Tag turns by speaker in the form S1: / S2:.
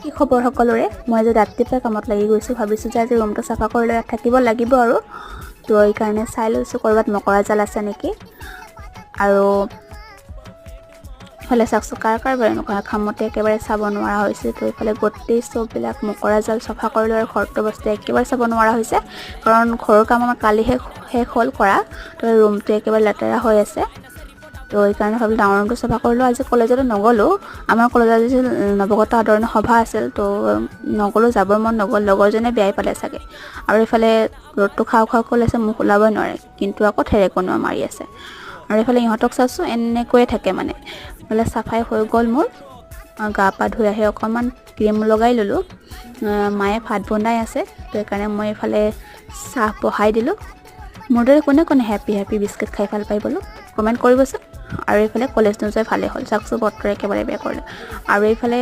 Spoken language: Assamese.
S1: কি খবৰ সকলোৰে মই আজি ৰাতিপুৱা কামত লাগি গৈছোঁ ভাবিছোঁ যে আজি ৰুমটো চাফা কৰি লৈ থাকিব লাগিব আৰু তো এই কাৰণে চাই লৈছোঁ কৰবাত মকৰা জাল আছে নেকি আৰু ইফালে চাকচো কাৰ বাৰু এনেকুৱা খামতে একেবাৰে চাব নোৱাৰা হৈছে তো ইফালে গোটেই চববিলাক মকৰা জাল চাফা কৰি লৈ ঘৰটো বস্তু একেবাৰে চাব নোৱাৰা হৈছে কাৰণ ঘৰৰ কাম আমাৰ কালিহে শেষ হ'ল কৰা তো ৰুমটো একেবাৰে লেতেৰা হৈ আছে তো এই কাৰণে ভাবিলোঁ ডাঙৰ ৰুমটো চাফা কৰিলোঁ আজি কলেজলৈ নগ'লোঁ আমাৰ কলেজত আজি নৱগত আদৰণি সভা আছিল তো নগ'লোঁ যাবৰ মন নগ'ল লগৰজনে বেয়াই পালে চাগে আৰু ইফালে ৰ'দটো খাওঁ খাওঁ কৰিছে মুখ ওলাবই নোৱাৰে কিন্তু আকৌ ঠেৰেকনিও মাৰি আছে আৰু ইফালে ইহঁতক চাইছোঁ এনেকৈয়ে থাকে মানে ইফালে চাফাই হৈ গ'ল মোৰ গা পা ধুই আহি অকণমান ক্ৰীম লগাই ল'লোঁ মায়ে ভাত বনাই আছে তো সেইকাৰণে মই ইফালে চাহ বহাই দিলোঁ মোৰ দৰে কোনে কোনে হেপী বিস্কুট খাই ভাল পাই বোলো কমেণ্ট কৰিবচোন আৰু এইফালে কলেজ নোযোৱাই ভালেই হ'ল চাকচো বতৰ একেবাৰে বেয়া কৰিলে আৰু এইফালে